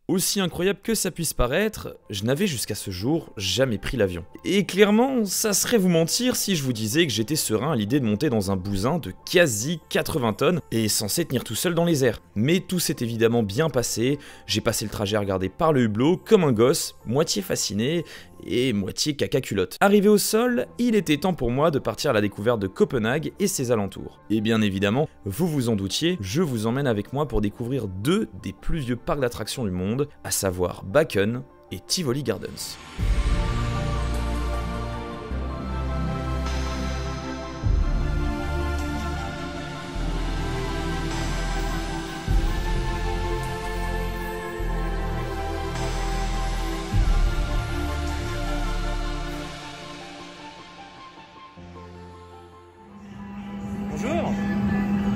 Aussi incroyable que ça puisse paraître, je n'avais jusqu'à ce jour jamais pris l'avion. Et clairement, ça serait vous mentir si je vous disais que j'étais serein à l'idée de monter dans un bousin de quasi 80 tonnes et censé tenir tout seul dans les airs. Mais tout s'est évidemment bien passé, j'ai passé le trajet à regarder par le hublot comme un gosse, moitié fasciné et moitié caca culotte. Arrivé au sol, il était temps pour moi de partir à la découverte de Copenhague et ses alentours. Et bien évidemment, vous vous en doutiez, je vous emmène avec moi pour découvrir deux des plus vieux parcs d'attractions du monde, à savoir Bakken et Tivoli Gardens.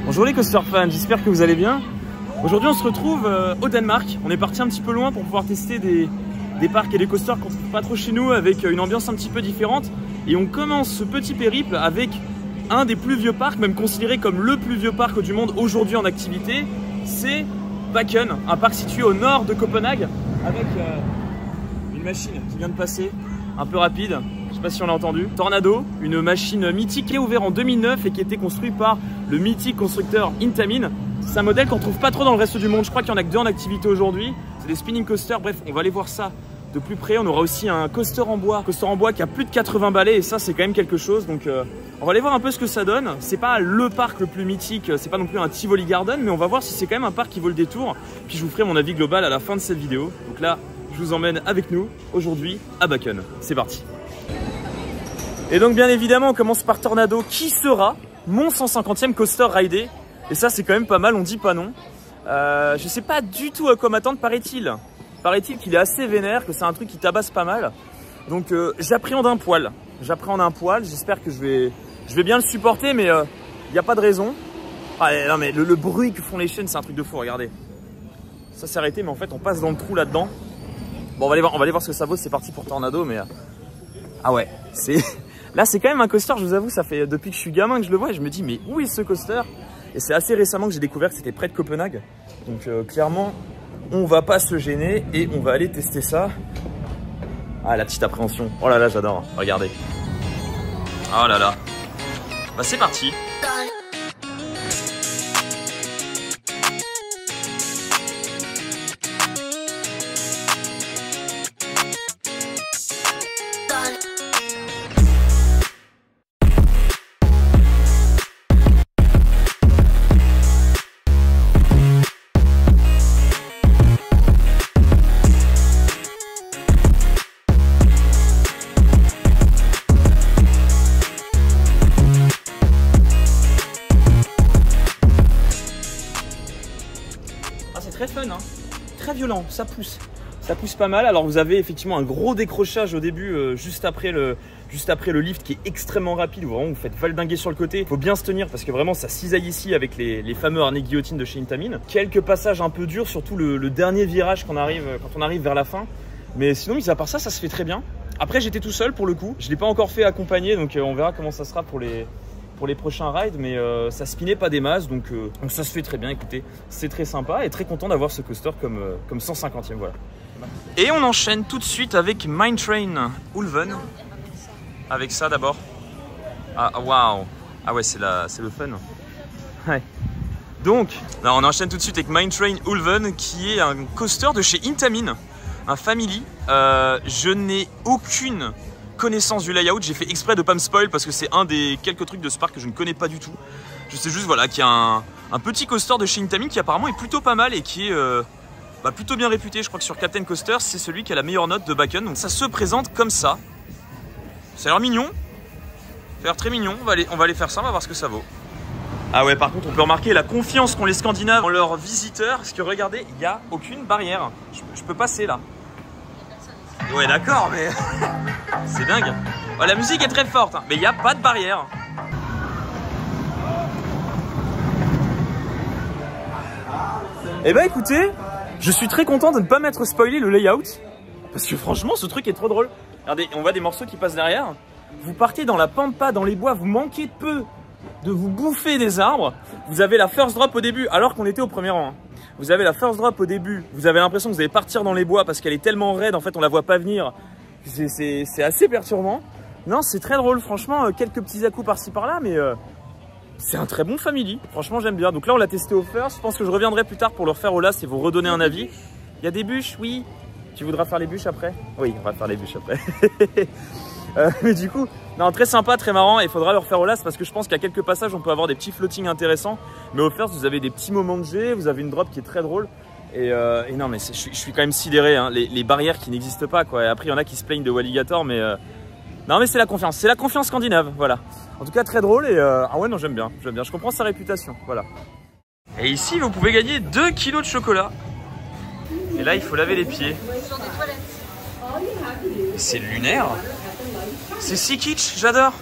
Bonjour les coaster fans, j'espère que vous allez bien. Aujourd'hui on se retrouve au Danemark. On est parti un petit peu loin pour pouvoir tester des parcs et des coasters qu'on ne trouve pas trop chez nous, avec une ambiance un petit peu différente. Et on commence ce petit périple avec un des plus vieux parcs, même considéré comme le plus vieux parc du monde aujourd'hui en activité. C'est Bakken, un parc situé au nord de Copenhague, avec une machine qui vient de passer, un peu rapide. Je sais pas si on l'a entendu. Tornado, une machine mythique qui est ouverte en 2009 et qui a été construite par le mythique constructeur Intamin. C'est un modèle qu'on trouve pas trop dans le reste du monde. Je crois qu'il y en a que deux en activité aujourd'hui. C'est des spinning coasters. Bref, on va aller voir ça de plus près. On aura aussi un coaster en bois qui a plus de 80 balais et ça c'est quand même quelque chose. Donc on va aller voir un peu ce que ça donne. C'est pas le parc le plus mythique, c'est pas non plus un Tivoli Garden, mais on va voir si c'est quand même un parc qui vaut le détour. Puis je vous ferai mon avis global à la fin de cette vidéo. Donc là, je vous emmène avec nous aujourd'hui à Bakken. C'est parti. Et donc bien évidemment on commence par Tornado qui sera mon 150e coaster ridé. Et ça c'est quand même pas mal, on dit pas non. Je sais pas du tout à quoi m'attendre, paraît-il. Paraît-il qu'il est assez vénère, que c'est un truc qui tabasse pas mal. Donc j'appréhende un poil. J'espère que je vais bien le supporter, mais il n'y a pas de raison. Ah, non mais le bruit que font les chaînes c'est un truc de fou, regardez. Ça s'est arrêté mais en fait on passe dans le trou là-dedans. Bon on va aller voir ce que ça vaut, c'est parti pour Tornado mais... Ah ouais, c'est... Là c'est quand même un coaster, je vous avoue, ça fait depuis que je suis gamin que je le vois et je me dis mais où est ce coaster? Et c'est assez récemment que j'ai découvert que c'était près de Copenhague. Donc clairement, on va pas se gêner et on va aller tester ça. Ah la petite appréhension, oh là là j'adore, regardez. Oh là là. Bah c'est parti. Très fun, hein, très violent, ça pousse pas mal. Alors vous avez effectivement un gros décrochage au début, juste après le lift qui est extrêmement rapide, où vraiment vous faites valdinguer sur le côté. Il faut bien se tenir parce que vraiment ça cisaille ici avec les fameux harnais guillotine de chez Intamin. Quelques passages un peu durs, surtout le dernier virage quand on arrive vers la fin. Mais sinon, mis à part ça, ça se fait très bien. Après j'étais tout seul pour le coup, je ne l'ai pas encore fait accompagner, donc on verra comment ça sera pour les prochains rides, mais ça spinait pas des masses, donc ça se fait très bien. Écoutez, c'est très sympa et très content d'avoir ce coaster comme 150e, voilà. Et on enchaîne tout de suite avec Mine Train Ulven. Avec ça d'abord. Ah waouh. Ah ouais, c'est le fun. Ouais. Donc, là, on enchaîne tout de suite avec Mine Train Ulven, qui est un coaster de chez Intamin, un family. Je n'ai aucune connaissance du layout, j'ai fait exprès de pas me spoil parce que c'est un des quelques trucs de ce parc que je ne connais pas du tout. Je sais juste voilà qu'il y a un petit coaster de chez Intamin qui apparemment est plutôt pas mal et qui est plutôt bien réputé. Je crois que sur Captain Coaster c'est celui qui a la meilleure note de Bakken. Donc ça se présente comme ça. Ça a l'air mignon. Ça a l'air très mignon. On va aller faire ça, on va voir ce que ça vaut. Ah ouais, par contre on peut remarquer la confiance qu'ont les Scandinaves en leurs visiteurs. Parce que regardez, il n'y a aucune barrière. Je peux passer là. Ouais d'accord mais c'est dingue. Oh, la musique est très forte hein, mais il n'y a pas de barrière. Eh ben écoutez, je suis très content de ne pas m'être spoilé le layout. Parce que franchement ce truc est trop drôle. Regardez, on voit des morceaux qui passent derrière. Vous partez dans la pampa, dans les bois, vous manquez peu de vous bouffer des arbres. Vous avez la first drop au début alors qu'on était au premier rang. Vous avez la first drop au début, vous avez l'impression que vous allez partir dans les bois parce qu'elle est tellement raide, en fait on la voit pas venir. C'est assez perturbant. Non, c'est très drôle, franchement, quelques petits à-coups par-ci par-là, mais c'est un très bon family. Franchement, j'aime bien. Donc là, on l'a testé au first. Je pense que je reviendrai plus tard pour le refaire au last et vous redonner un avis. Il y a des bûches, oui. Tu voudras faire les bûches après? Oui, on va faire les bûches après. Mais du coup, non, très sympa, très marrant. Et il faudra le refaire au last parce que je pense qu'à quelques passages, on peut avoir des petits floatings intéressants. Mais au first, vous avez des petits moments de jet, vous avez une drop qui est très drôle. Et non, mais je suis quand même sidéré, hein. Les barrières qui n'existent pas, quoi. Et après, il y en a qui se plaignent de Walligator, mais non, mais c'est la confiance scandinave, voilà. En tout cas, très drôle et ah ouais, non, j'aime bien, je comprends sa réputation, voilà. Et ici, vous pouvez gagner 2 kilos de chocolat. Et là, il faut laver les pieds. C'est lunaire. C'est si kitsch, j'adore.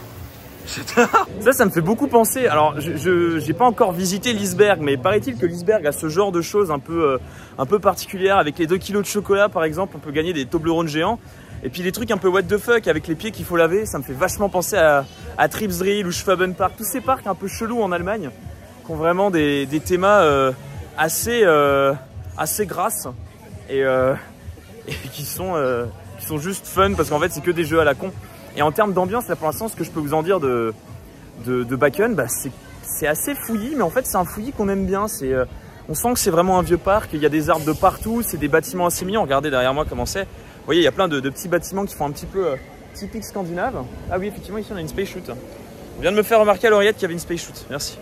Ça me fait beaucoup penser. Alors, je n'ai pas encore visité l'iceberg, mais paraît-il que l'iceberg a ce genre de choses un peu particulières. Avec les 2 kilos de chocolat, par exemple, on peut gagner des Toblerones géants. Et puis les trucs un peu what the fuck avec les pieds qu'il faut laver, ça me fait vachement penser à Tripsdrill ou Schwabenpark. Tous ces parcs un peu chelous en Allemagne, qui ont vraiment des thémas assez grasses et qui sont juste fun parce qu'en fait c'est que des jeux à la con. Et en termes d'ambiance, là pour l'instant, ce que je peux vous en dire de Bakken, bah, c'est assez fouillis, mais en fait c'est un fouillis qu'on aime bien. On sent que c'est vraiment un vieux parc, il y a des arbres de partout, c'est des bâtiments assez mignons. Regardez derrière moi comment c'est. Vous voyez, il y a plein de petits bâtiments qui font un petit peu typique scandinave. Ah oui, effectivement, ici on a une space shoot. On vient de me faire remarquer à l'oreillette qu'il y avait une space shoot, merci.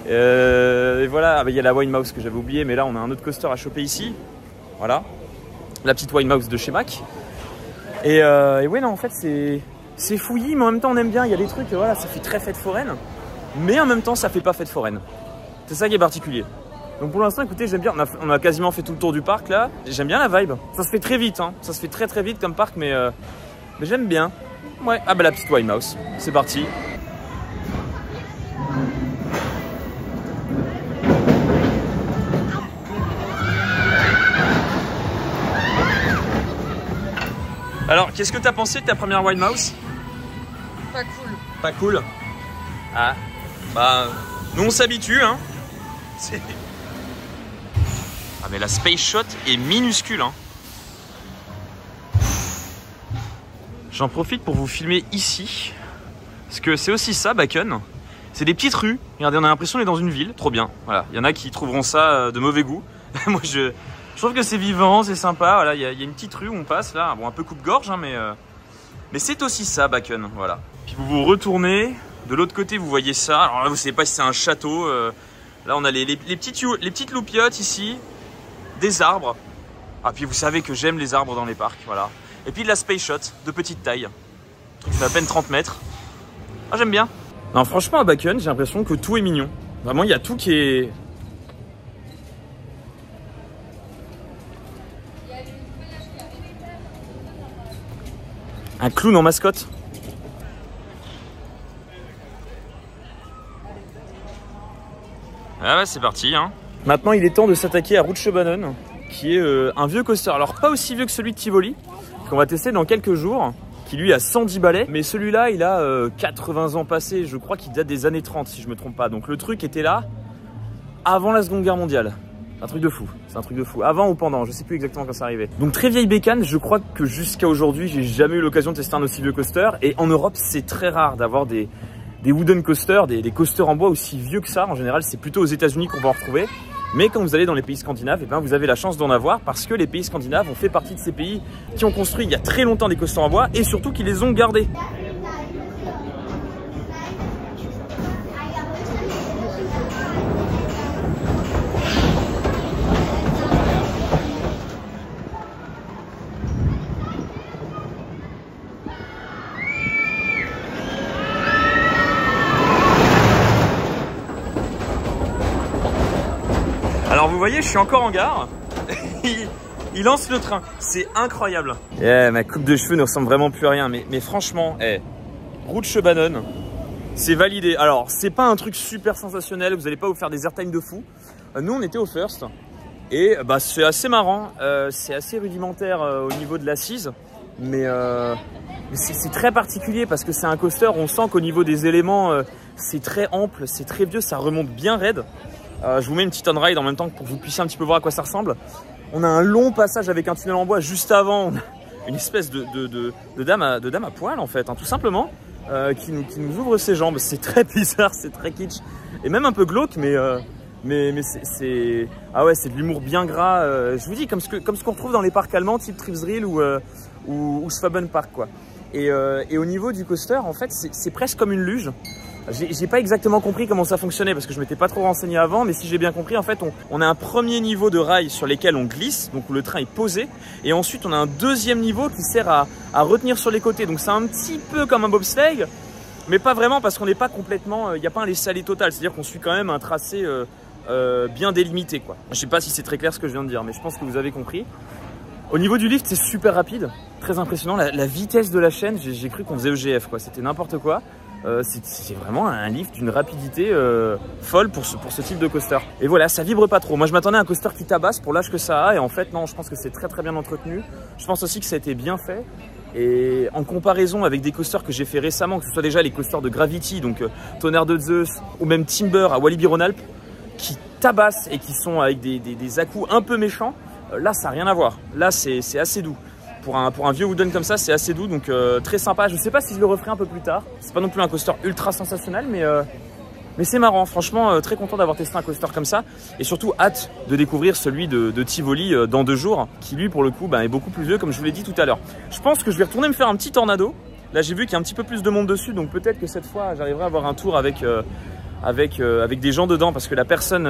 Et voilà, il y a la Wine Mouse que j'avais oublié, mais là on a un autre coaster à choper ici. Voilà, la petite Wine Mouse de chez Mack. Et ouais, non, en fait c'est fouillis, mais en même temps on aime bien. Il y a des trucs, voilà, ça fait très fête foraine, mais en même temps ça fait pas fête foraine. C'est ça qui est particulier. Donc pour l'instant, écoutez, j'aime bien. On a quasiment fait tout le tour du parc là. J'aime bien la vibe. Ça se fait très vite, hein. Ça se fait très vite comme parc, mais j'aime bien. Ouais. Ah bah la petite Wine Mouse. C'est parti. Alors, qu'est-ce que t'as pensé de ta première Wine Mouse? Pas cool. Pas cool. Ah. Bah, nous on s'habitue, hein. Ah mais la Space Shot est minuscule, hein. J'en profite pour vous filmer ici, parce que c'est aussi ça, Bakken. C'est des petites rues. Regardez, on a l'impression d'être dans une ville. Trop bien. Voilà. Il y en a qui trouveront ça de mauvais goût. Moi, je trouve que c'est vivant, c'est sympa. Voilà, il y a une petite rue où on passe là. Bon, un peu coupe-gorge, hein, mais c'est aussi ça, Bakken. Voilà. Puis vous vous retournez. De l'autre côté, vous voyez ça. Alors là, vous savez pas si c'est un château. Là, on a les petites loupiottes ici. Des arbres. Ah, puis vous savez que j'aime les arbres dans les parcs, voilà. Et puis de la Space Shot de petite taille. Le truc fait à peine 30 mètres. Ah, j'aime bien. Non, franchement, à Bakken, j'ai l'impression que tout est mignon. Vraiment, il y a tout qui est... Un clown en mascotte. Ah ouais, c'est parti, hein. Maintenant, il est temps de s'attaquer à Rutschebanen, qui est un vieux coaster. Alors, pas aussi vieux que celui de Tivoli, qu'on va tester dans quelques jours, qui lui a 110 balais. Mais celui-là, il a 80 ans passés. Je crois qu'il date des années 30, si je me trompe pas. Donc, le truc était là avant la Seconde Guerre mondiale. Un truc de fou, c'est un truc de fou. Avant ou pendant, je sais plus exactement quand ça arrivait. Donc, très vieille bécane. Je crois que jusqu'à aujourd'hui, j'ai jamais eu l'occasion de tester un aussi vieux coaster. Et en Europe, c'est très rare d'avoir des wooden coasters, des coasters en bois aussi vieux que ça. En général, c'est plutôt aux États-Unis qu'on va en retrouver. Mais quand vous allez dans les pays scandinaves, eh ben, vous avez la chance d'en avoir parce que les pays scandinaves ont fait partie de ces pays qui ont construit il y a très longtemps des coasters en bois et surtout qui les ont gardés. Alors vous voyez, je suis encore en gare. Il lance le train. C'est incroyable. Yeah, ma coupe de cheveux ne ressemble vraiment plus à rien. Mais franchement, Rutschebanen, c'est validé. Alors, c'est pas un truc super sensationnel. Vous n'allez pas vous faire des airtime de fou. Nous, on était au first. Et bah, c'est assez marrant. C'est assez rudimentaire au niveau de l'assise. Mais c'est très particulier parce que c'est un coaster. On sent qu'au niveau des éléments, c'est très ample, c'est très vieux. Ça remonte bien raide. Je vous mets une petite on-ride en même temps pour que vous puissiez un petit peu voir à quoi ça ressemble. On a un long passage avec un tunnel en bois juste avant. On a une espèce de dame à poil en fait, hein, tout simplement, qui nous ouvre ses jambes. C'est très bizarre, c'est très kitsch et même un peu glauque, mais c'est ah ouais, c'est de l'humour bien gras. Je vous dis comme ce qu'on retrouve dans les parcs allemands type Tripsdrill ou Schwaben Park quoi. Et au niveau du coaster, en fait, c'est presque comme une luge. J'ai pas exactement compris comment ça fonctionnait parce que je m'étais pas trop renseigné avant, mais si j'ai bien compris, en fait, on a un premier niveau de rails sur lesquels on glisse, donc où le train est posé, et ensuite on a un deuxième niveau qui sert à retenir sur les côtés. Donc c'est un petit peu comme un bobsleigh, mais pas vraiment parce qu'on n'est pas complètement, il n'y a pas un laisser-aller total, c'est-à-dire qu'on suit quand même un tracé bien délimité, quoi. Je sais pas si c'est très clair ce que je viens de dire, mais je pense que vous avez compris. Au niveau du lift, c'est super rapide, très impressionnant. La vitesse de la chaîne, j'ai cru qu'on faisait EGF, quoi. C'était n'importe quoi. C'est vraiment un lift d'une rapidité folle pour ce type de coaster. Et voilà, ça vibre pas trop. Moi, je m'attendais à un coaster qui tabasse pour l'âge que ça a. Et en fait, non, je pense que c'est très bien entretenu. Je pense aussi que ça a été bien fait. Et en comparaison avec des coasters que j'ai fait récemment, que ce soit déjà les coasters de Gravity, donc Tonnerre de Zeus, ou même Timber à Walibi Rhône-Alpes, qui tabassent et qui sont avec des à-coups un peu méchants, là, ça n'a rien à voir. Là, c'est assez doux. Pour un vieux wooden comme ça, c'est assez doux, donc très sympa. Je sais pas si je le referai un peu plus tard. C'est pas non plus un coaster ultra sensationnel, mais c'est marrant. Franchement, très content d'avoir testé un coaster comme ça. Et surtout, hâte de découvrir celui de Tivoli dans 2 jours, qui lui, pour le coup, est beaucoup plus vieux, comme je vous l'ai dit tout à l'heure. Je pense que je vais retourner me faire un petit tornado. Là, j'ai vu qu'il y a un petit peu plus de monde dessus, donc peut-être que cette fois, j'arriverai à avoir un tour avec des gens dedans, parce que la personne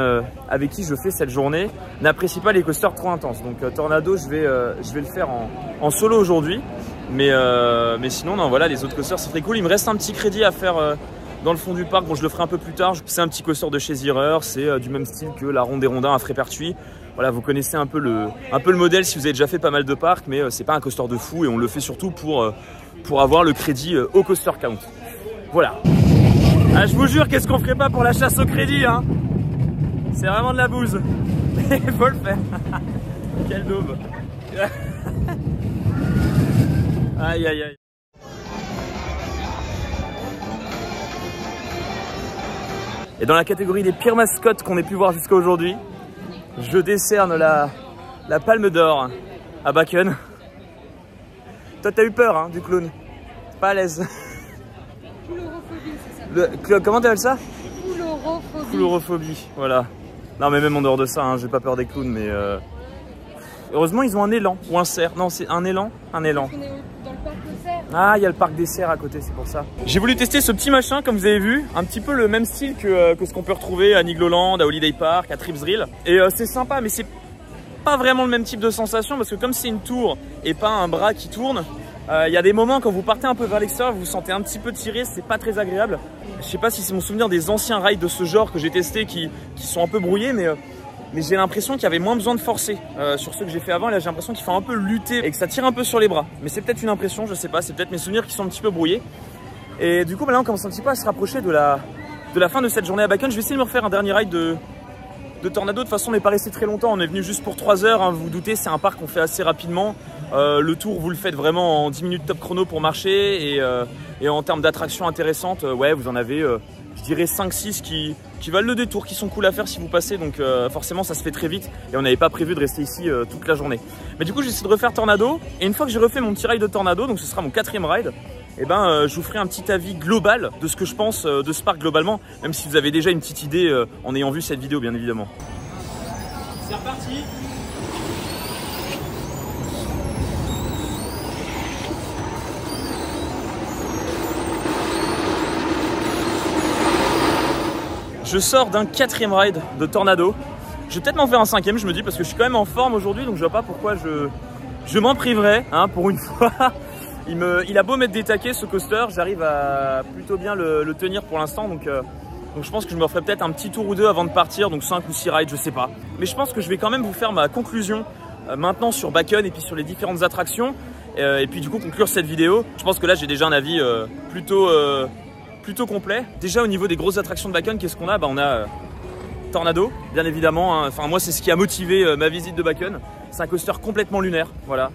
avec qui je fais cette journée n'apprécie pas les coasters trop intenses. Donc Tornado, je vais le faire en solo aujourd'hui, mais sinon non, voilà, les autres coasters c'est très cool. Il me reste un petit crédit à faire dans le fond du parc. Bon, je le ferai un peu plus tard. C'est un petit coaster de chez Zierer, c'est du même style que la Ronde des Rondins à Frépertuis. Voilà, vous connaissez un peu le modèle si vous avez déjà fait pas mal de parcs, mais c'est pas un coaster de fou, et on le fait surtout pour avoir le crédit au coaster count. Voilà. Ah, je vous jure, qu'est-ce qu'on ferait pas pour la chasse au crédit, hein? C'est vraiment de la bouse. Il faut le faire. Quelle daube. Aïe aïe aïe. Et dans la catégorie des pires mascottes qu'on ait pu voir jusqu'à aujourd'hui, je décerne la palme d'or à Bakken. Toi, t'as eu peur, hein, du clown. Pas à l'aise. Comment t'appelles ça? Coulorophobie. Coulorophobie, voilà. Non mais même en dehors de ça, hein, j'ai pas peur des clowns, mais heureusement ils ont un élan ou un cerf. Non, c'est un élan. Un élan. On est dans le parc des cerfs. Ah, il y a le parc des cerfs à côté, c'est pour ça. J'ai voulu tester ce petit machin, comme vous avez vu, un petit peu le même style que ce qu'on peut retrouver à Nigloland, à Holiday Park, à Tripsdrill. Et c'est sympa, mais c'est pas vraiment le même type de sensation, parce que comme c'est une tour et pas un bras qui tourne, il y a des moments quand vous partez un peu vers l'extérieur, vous vous sentez un petit peu tiré, c'est pas très agréable. Je sais pas si c'est mon souvenir des anciens rides de ce genre que j'ai testé qui sont un peu brouillés, mais j'ai l'impression qu'il y avait moins besoin de forcer sur ceux que j'ai fait avant. Là, j'ai l'impression qu'il faut un peu lutter et que ça tire un peu sur les bras. Mais c'est peut-être une impression, je sais pas, c'est peut-être mes souvenirs qui sont un petit peu brouillés. Et du coup, là, on commence un petit peu à se rapprocher de la fin de cette journée à Bakken. Je vais essayer de me refaire un dernier ride de Tornado. De toute façon, on n'est pas resté très longtemps, on est venu juste pour 3 heures, hein, vous vous doutez, c'est un parc qu'on fait assez rapidement. Le tour, vous le faites vraiment en 10 minutes top chrono pour marcher, et en termes d'attractions intéressantes, ouais, vous en avez, je dirais 5-6 qui valent le détour, qui sont cool à faire si vous passez, donc forcément ça se fait très vite, et on n'avait pas prévu de rester ici toute la journée. Mais du coup, j'essaie de refaire Tornado, et une fois que j'ai refait mon petit ride de Tornado, donc ce sera mon 4e ride, et je vous ferai un petit avis global de ce que je pense de ce parc globalement, même si vous avez déjà une petite idée en ayant vu cette vidéo, bien évidemment. C'est reparti. Je sors d'un 4e ride de Tornado. Je vais peut-être m'en faire un 5e, je me dis, parce que je suis quand même en forme aujourd'hui, donc je vois pas pourquoi je m'en priverais, hein, pour une fois. Il a beau mettre des taquets ce coaster, j'arrive à plutôt bien le tenir pour l'instant, donc je pense que je me referai peut-être un petit tour ou 2 avant de partir, donc 5 ou 6 rides, je sais pas. Mais je pense que je vais quand même vous faire ma conclusion maintenant sur Bakken et puis sur les différentes attractions, et puis du coup conclure cette vidéo. Je pense que là j'ai déjà un avis plutôt complet. Déjà au niveau des grosses attractions de Bakken, qu'est-ce qu'on a? On a Tornado, bien évidemment, hein. Enfin moi c'est ce qui a motivé ma visite de Bakken. C'est un coaster complètement lunaire, voilà.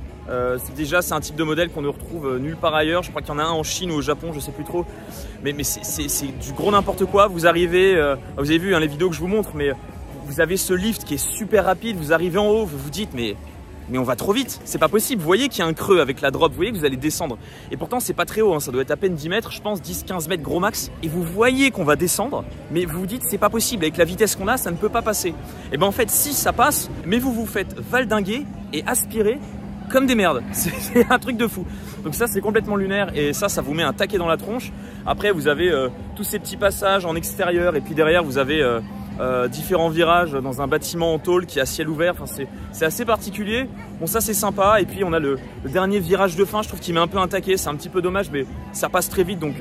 C'est un type de modèle qu'on ne retrouve nulle part ailleurs. Je crois qu'il y en a un en Chine ou au Japon, je sais plus trop. Mais c'est du gros n'importe quoi. Vous arrivez, vous avez vu hein, les vidéos que je vous montre, mais vous avez ce lift qui est super rapide, vous arrivez en haut, vous vous dites mais on va trop vite, c'est pas possible. Vous voyez qu'il y a un creux avec la drop, vous voyez que vous allez descendre. Et pourtant c'est pas très haut, hein. Ça doit être à peine 10 mètres, je pense 10-15 mètres gros max. Et vous voyez qu'on va descendre, mais vous vous dites c'est pas possible, avec la vitesse qu'on a, ça ne peut pas passer. Et ben en fait si ça passe, mais vous vous faites valdinguer et aspirer comme des merdes. C'est un truc de fou. Donc ça c'est complètement lunaire et ça vous met un taquet dans la tronche. Après vous avez tous ces petits passages en extérieur et puis derrière vous avez différents virages dans un bâtiment en tôle qui est à ciel ouvert. Enfin, c'est assez particulier. Bon ça c'est sympa et puis on a le dernier virage de fin, je trouve qu'il met un peu un taquet. C'est un petit peu dommage mais ça passe très vite donc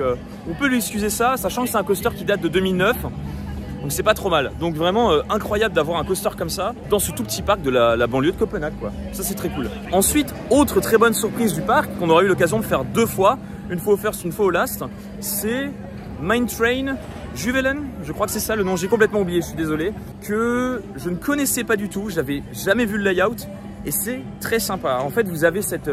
on peut lui excuser ça, sachant que c'est un coaster qui date de 2009. Donc c'est pas trop mal. Donc vraiment incroyable d'avoir un coaster comme ça dans ce tout petit parc de la banlieue de Copenhague quoi. Ça c'est très cool. Ensuite, autre très bonne surprise du parc qu'on aura eu l'occasion de faire 2 fois, une fois au first, une fois au last, c'est Mine Train Juvelen, je crois que c'est ça le nom, j'ai complètement oublié, je suis désolé, que je ne connaissais pas du tout, j'avais jamais vu le layout et c'est très sympa. En fait vous avez cette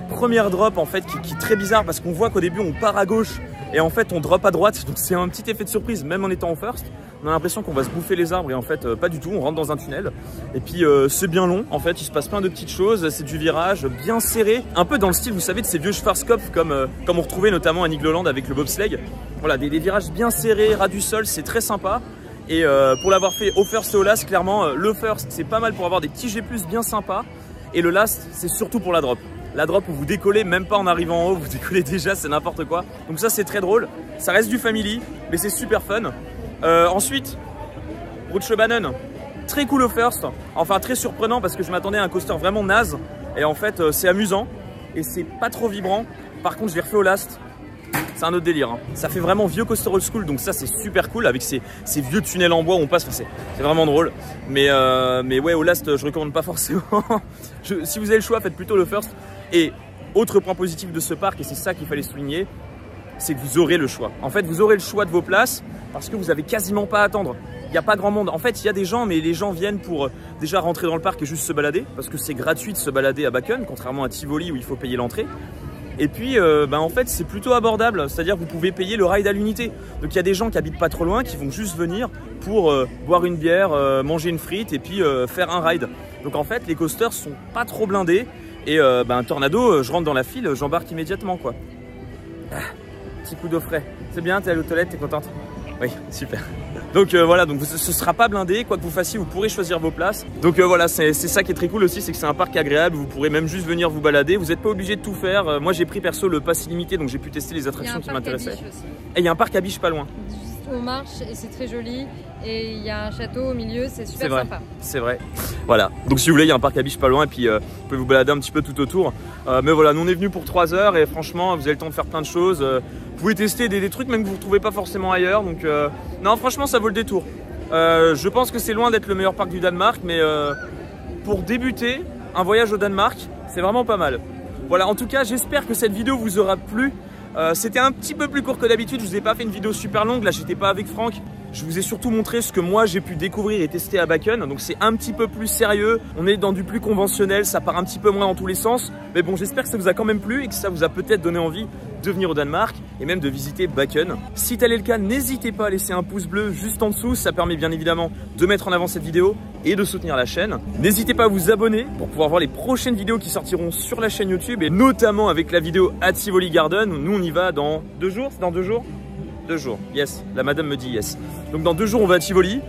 première drop en fait qui est très bizarre parce qu'on voit qu'au début on part à gauche et en fait on drop à droite, donc c'est un petit effet de surprise même en étant en first. On a l'impression qu'on va se bouffer les arbres et en fait pas du tout, on rentre dans un tunnel. Et puis c'est bien long, en fait il se passe plein de petites choses, c'est du virage bien serré, un peu dans le style vous savez de ces vieux Schwarzkopf comme on retrouvait notamment à Nigloland avec le bobsleigh. Voilà, des virages bien serrés, ras du sol, c'est très sympa. Et pour l'avoir fait au first et au last, clairement le first c'est pas mal pour avoir des petits G+ bien sympas et le last c'est surtout pour la drop. La drop où vous décollez même pas en arrivant en haut, vous décollez déjà, c'est n'importe quoi. Donc ça c'est très drôle, ça reste du family mais c'est super fun. Ensuite, Rutschebanen, très cool au first, enfin très surprenant parce que je m'attendais à un coaster vraiment naze et en fait c'est amusant et c'est pas trop vibrant. Par contre je l'ai refait au last, c'est un autre délire, hein. Ça fait vraiment vieux coaster old school donc ça c'est super cool avec ces vieux tunnels en bois où on passe, enfin, c'est vraiment drôle. Mais ouais au last je recommande pas forcément. Si vous avez le choix faites plutôt le first. Et autre point positif de ce parc et c'est ça qu'il fallait souligner, c'est que vous aurez le choix. En fait, vous aurez le choix de vos places parce que vous avez quasiment pas à attendre. Il n'y a pas grand monde. En fait, il y a des gens, mais les gens viennent pour déjà rentrer dans le parc et juste se balader parce que c'est gratuit de se balader à Bakken, contrairement à Tivoli où il faut payer l'entrée. Et puis, en fait, c'est plutôt abordable. C'est-à-dire que vous pouvez payer le ride à l'unité. Donc, il y a des gens qui habitent pas trop loin qui vont juste venir pour boire une bière, manger une frite et puis faire un ride. Donc, en fait, les coasters sont pas trop blindés. Et un tornado, je rentre dans la file, j'embarque immédiatement quoi. Petit coup d'eau frais. C'est bien, t'es allé aux toilettes, t'es contente? Oui, super. Donc voilà, donc ce sera pas blindé, quoi que vous fassiez, vous pourrez choisir vos places. Donc voilà, c'est ça qui est très cool aussi, c'est que c'est un parc agréable, vous pourrez même juste venir vous balader, vous n'êtes pas obligé de tout faire. Moi j'ai pris perso le pass illimité, donc j'ai pu tester les attractions qui m'intéressaient. Et il y a un parc à Biche pas loin. On marche et c'est très joli et il y a un château au milieu, c'est super sympa. C'est vrai, voilà. Donc si vous voulez, il y a un parc à Biche pas loin et puis vous pouvez vous balader un petit peu tout autour. Mais voilà, nous on est venu pour 3 heures et franchement, vous avez le temps de faire plein de choses. Vous pouvez tester des trucs même que vous ne retrouvez pas forcément ailleurs. Donc non, franchement, ça vaut le détour. Je pense que c'est loin d'être le meilleur parc du Danemark, mais pour débuter un voyage au Danemark, c'est vraiment pas mal. Voilà, en tout cas, j'espère que cette vidéo vous aura plu. C'était un petit peu plus court que d'habitude, je vous ai pas fait une vidéo super longue, là j'étais pas avec Franck. Je vous ai surtout montré ce que moi j'ai pu découvrir et tester à Bakken, donc c'est un petit peu plus sérieux, on est dans du plus conventionnel, ça part un petit peu moins dans tous les sens. Mais bon, j'espère que ça vous a quand même plu et que ça vous a peut-être donné envie de venir au Danemark et même de visiter Bakken. Si tel est le cas, n'hésitez pas à laisser un pouce bleu juste en dessous, ça permet bien évidemment de mettre en avant cette vidéo et de soutenir la chaîne. N'hésitez pas à vous abonner pour pouvoir voir les prochaines vidéos qui sortiront sur la chaîne YouTube et notamment avec la vidéo à Tivoli Garden. Nous on y va dans 2 jours, c'est dans 2 jours 2 jours, yes, la madame me dit yes. Donc dans 2 jours on va à Tivoli.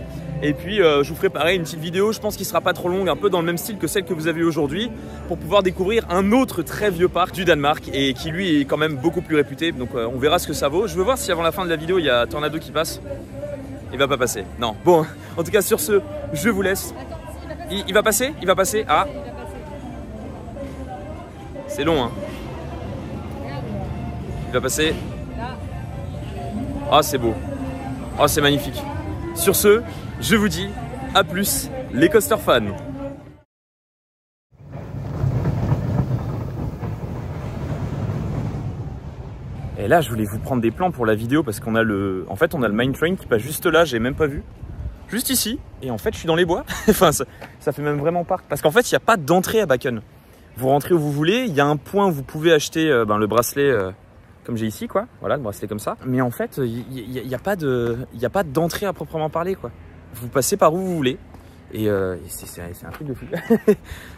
Et puis je vous ferai pareil une petite vidéo, je pense qu'il sera pas trop longue, un peu dans le même style que celle que vous avez aujourd'hui, pour pouvoir découvrir un autre très vieux parc du Danemark et qui lui est quand même beaucoup plus réputé. Donc on verra ce que ça vaut. Je veux voir si avant la fin de la vidéo il y a Tornado qui passe. Il va pas passer, non. Bon, en tout cas sur ce, je vous laisse. Il va passer? Il va passer? Ah, c'est long hein. Il va passer. Ah c'est beau. Ah c'est magnifique. Sur ce, je vous dis à plus les coaster fans. Et là je voulais vous prendre des plans pour la vidéo parce qu'on a le... En fait on a le Mine Train qui passe juste là, j'ai même pas vu. Juste ici. Et en fait je suis dans les bois. Enfin ça fait même vraiment parc. Parce qu'en fait il n'y a pas d'entrée à Bakken. Vous rentrez où vous voulez, il y a un point où vous pouvez acheter le bracelet... comme j'ai ici quoi, voilà le bracelet comme ça. Mais en fait il n'y a pas d'entrée à proprement parler quoi. vous passez par où vous voulez. Et c'est un truc de fou.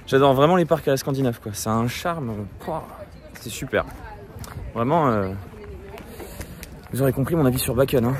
J'adore vraiment les parcs à la Scandinave, quoi. C'est un charme. C'est super. Vraiment, vous aurez compris mon avis sur Bakken, hein.